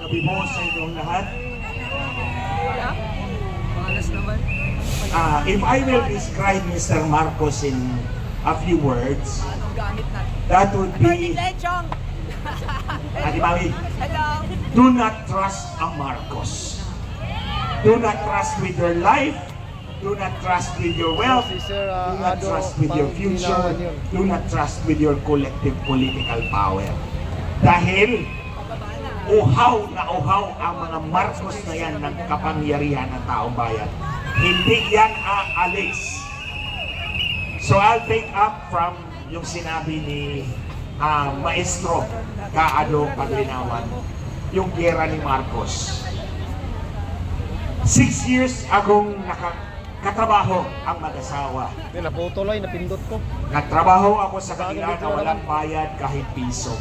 gabi po sa inyong lahat. If I will describe Mr. Marcos in a few words, that would be, Ate Mami, do not trust ang Marcos. Do not trust with your life. Do not trust with your wealth. Do not trust with your future. Do not trust with your collective political power. Dahil uhaw na uhaw ang mga Marcos na yan ng kapangyarihan ng taong bayan. Hindi yan aalis. So I'll take up from yung sinabi ni Maestro Kaado Paglinawan, yung gera ni Marcos. 6 years akong katrabaho ang mag-asawa. Naputuloy, napindot ko. Nagtrabaho ako sa kanila na walang bayad kahit piso.